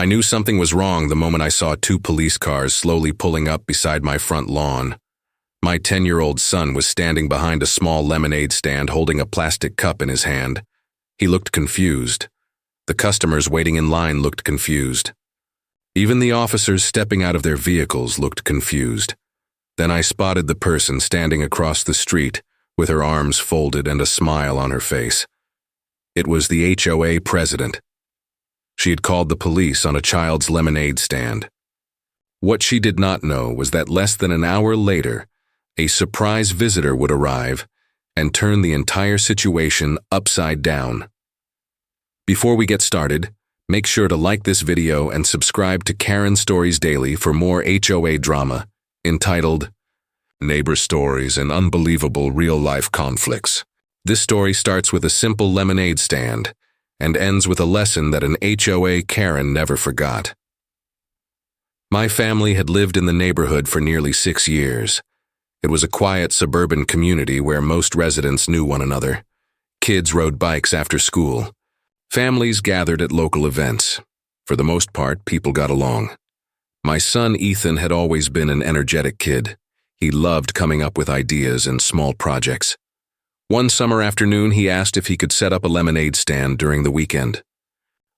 I knew something was wrong the moment I saw two police cars slowly pulling up beside my front lawn. My 10-year-old son was standing behind a small lemonade stand holding a plastic cup in his hand. He looked confused. The customers waiting in line looked confused. Even the officers stepping out of their vehicles looked confused. Then I spotted the person standing across the street with her arms folded and a smile on her face. It was the HOA president. She had called the police on a child's lemonade stand. What she did not know was that less than an hour later, a surprise visitor would arrive and turn the entire situation upside down. Before we get started, make sure to like this video and subscribe to Karen Stories Daily for more HOA drama entitled Neighbor Stories and Unbelievable Real-Life Conflicts. This story starts with a simple lemonade stand and ends with a lesson that an HOA Karen never forgot. My family had lived in the neighborhood for nearly 6 years. It was a quiet suburban community where most residents knew one another. Kids rode bikes after school. Families gathered at local events. For the most part, people got along. My son Ethan had always been an energetic kid. He loved coming up with ideas and small projects. One summer afternoon, he asked if he could set up a lemonade stand during the weekend.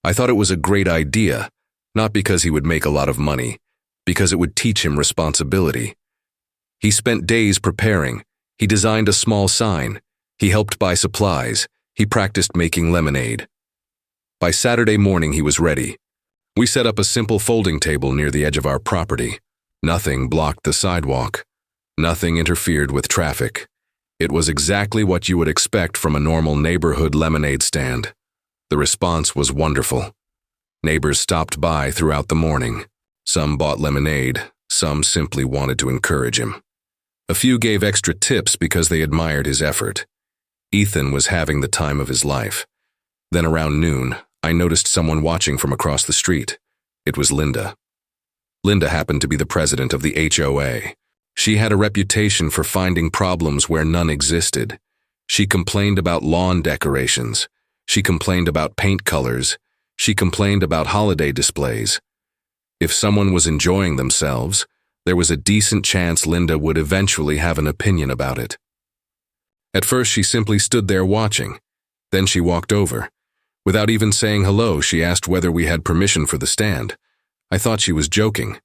I thought it was a great idea, not because he would make a lot of money, because it would teach him responsibility. He spent days preparing. He designed a small sign. He helped buy supplies. He practiced making lemonade. By Saturday morning, he was ready. We set up a simple folding table near the edge of our property. Nothing blocked the sidewalk. Nothing interfered with traffic. It was exactly what you would expect from a normal neighborhood lemonade stand. The response was wonderful. Neighbors stopped by throughout the morning. Some bought lemonade, some simply wanted to encourage him. A few gave extra tips because they admired his effort. Ethan was having the time of his life. Then around noon, I noticed someone watching from across the street. It was Linda. Linda happened to be the president of the HOA. She had a reputation for finding problems where none existed. She complained about lawn decorations. She complained about paint colors. She complained about holiday displays. If someone was enjoying themselves, there was a decent chance Linda would eventually have an opinion about it. At first, she simply stood there watching. Then she walked over. Without even saying hello, she asked whether we had permission for the stand. I thought she was joking.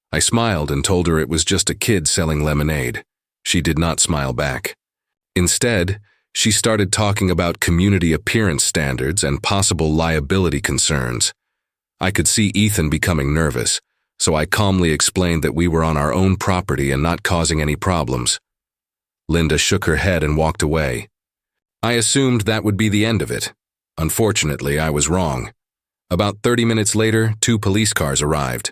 I smiled and told her it was just a kid selling lemonade. She did not smile back. Instead, she started talking about community appearance standards and possible liability concerns. I could see Ethan becoming nervous, so I calmly explained that we were on our own property and not causing any problems. Linda shook her head and walked away. I assumed that would be the end of it. Unfortunately, I was wrong. About 30 minutes later, 2 police cars arrived.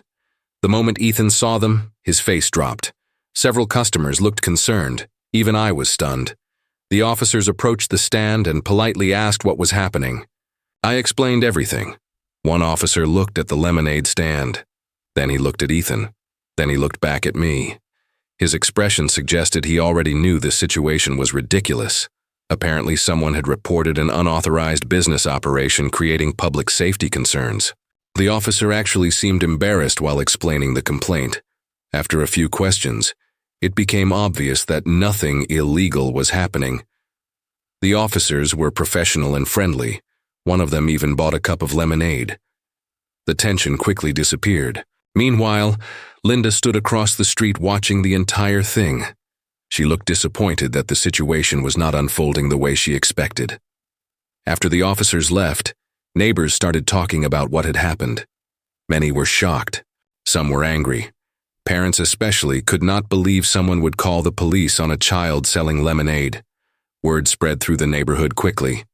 The moment Ethan saw them, his face dropped. Several customers looked concerned. Even I was stunned. The officers approached the stand and politely asked what was happening. I explained everything. One officer looked at the lemonade stand. Then he looked at Ethan. Then he looked back at me. His expression suggested he already knew this situation was ridiculous. Apparently, someone had reported an unauthorized business operation creating public safety concerns. The officer actually seemed embarrassed while explaining the complaint. After a few questions, it became obvious that nothing illegal was happening. The officers were professional and friendly. One of them even bought a cup of lemonade. The tension quickly disappeared. Meanwhile, Linda stood across the street watching the entire thing. She looked disappointed that the situation was not unfolding the way she expected. After the officers left, neighbors started talking about what had happened. Many were shocked. Some were angry. Parents especially could not believe someone would call the police on a child selling lemonade. Word spread through the neighborhood quickly.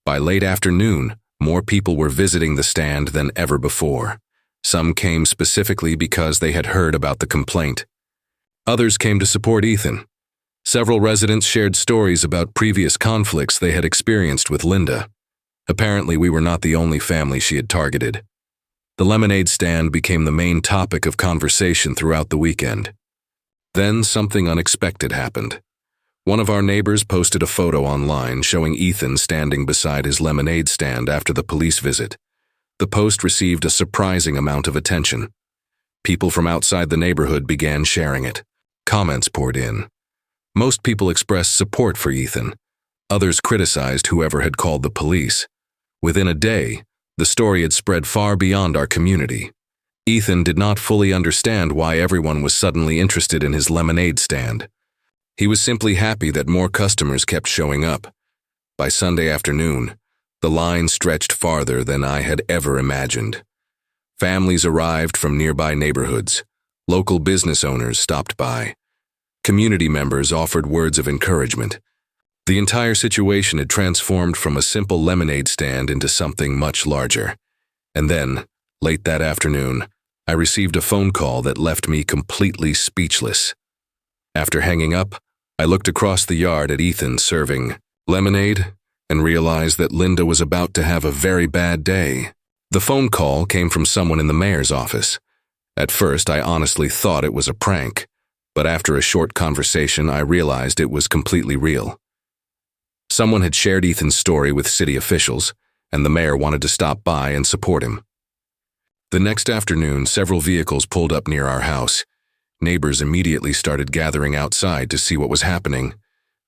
By late afternoon, more people were visiting the stand than ever before. Some came specifically because they had heard about the complaint. Others came to support Ethan. Several residents shared stories about previous conflicts they had experienced with Linda. Apparently, we were not the only family she had targeted. The lemonade stand became the main topic of conversation throughout the weekend. Then something unexpected happened. One of our neighbors posted a photo online showing Ethan standing beside his lemonade stand after the police visit. The post received a surprising amount of attention. People from outside the neighborhood began sharing it. Comments poured in. Most people expressed support for Ethan. Others criticized whoever had called the police. Within a day, the story had spread far beyond our community. Ethan did not fully understand why everyone was suddenly interested in his lemonade stand. He was simply happy that more customers kept showing up. By Sunday afternoon, the line stretched farther than I had ever imagined. Families arrived from nearby neighborhoods. Local business owners stopped by. Community members offered words of encouragement. The entire situation had transformed from a simple lemonade stand into something much larger. And then, late that afternoon, I received a phone call that left me completely speechless. After hanging up, I looked across the yard at Ethan serving lemonade and realized that Linda was about to have a very bad day. The phone call came from someone in the mayor's office. At first, I honestly thought it was a prank, but after a short conversation, I realized it was completely real. Someone had shared Ethan's story with city officials, and the mayor wanted to stop by and support him. The next afternoon, several vehicles pulled up near our house. Neighbors immediately started gathering outside to see what was happening.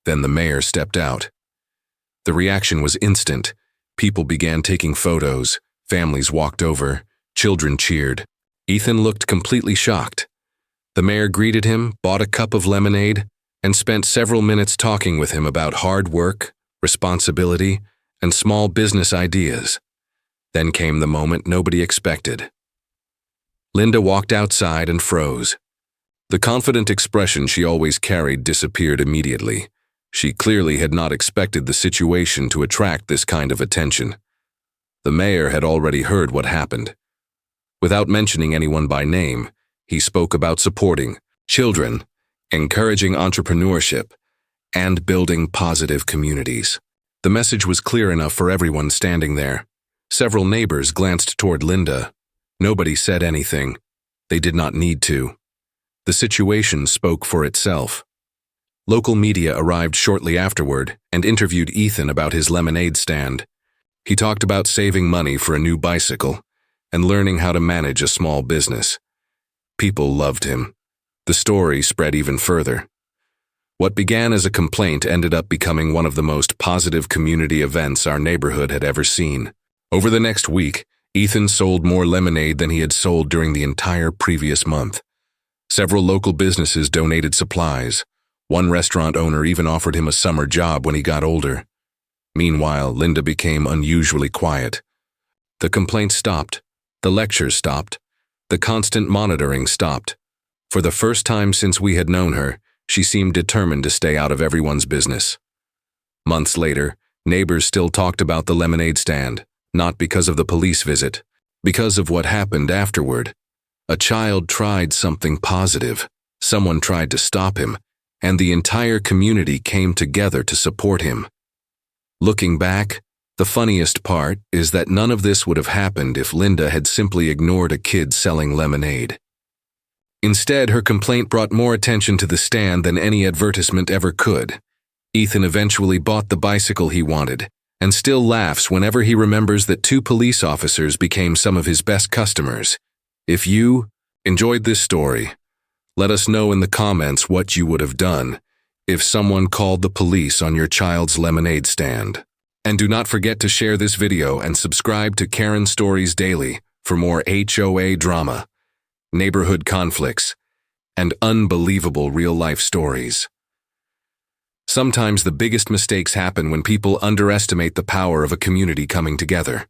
Then the mayor stepped out. The reaction was instant. People began taking photos, families walked over, children cheered. Ethan looked completely shocked. The mayor greeted him, bought a cup of lemonade, and spent several minutes talking with him about hard work, responsibility, and small business ideas. Then came the moment nobody expected. Linda walked outside and froze. The confident expression she always carried disappeared immediately. She clearly had not expected the situation to attract this kind of attention. The mayor had already heard what happened. Without mentioning anyone by name, he spoke about supporting children, encouraging entrepreneurship, and building positive communities. The message was clear enough for everyone standing there. Several neighbors glanced toward Linda. Nobody said anything. They did not need to. The situation spoke for itself. Local media arrived shortly afterward and interviewed Ethan about his lemonade stand. He talked about saving money for a new bicycle and learning how to manage a small business. People loved him. The story spread even further. What began as a complaint ended up becoming one of the most positive community events our neighborhood had ever seen. Over the next week, Ethan sold more lemonade than he had sold during the entire previous month. Several local businesses donated supplies. One restaurant owner even offered him a summer job when he got older. Meanwhile, Linda became unusually quiet. The complaints stopped. The lectures stopped. The constant monitoring stopped. For the first time since we had known her, she seemed determined to stay out of everyone's business. Months later, neighbors still talked about the lemonade stand, not because of the police visit, because of what happened afterward. A child tried something positive. Someone tried to stop him, and the entire community came together to support him. Looking back, the funniest part is that none of this would have happened if Linda had simply ignored a kid selling lemonade. Instead, her complaint brought more attention to the stand than any advertisement ever could. Ethan eventually bought the bicycle he wanted, and still laughs whenever he remembers that 2 police officers became some of his best customers. If you enjoyed this story, let us know in the comments what you would have done if someone called the police on your child's lemonade stand. And do not forget to share this video and subscribe to Karen Stories Daily for more HOA drama, neighborhood conflicts, and unbelievable real-life stories. Sometimes the biggest mistakes happen when people underestimate the power of a community coming together.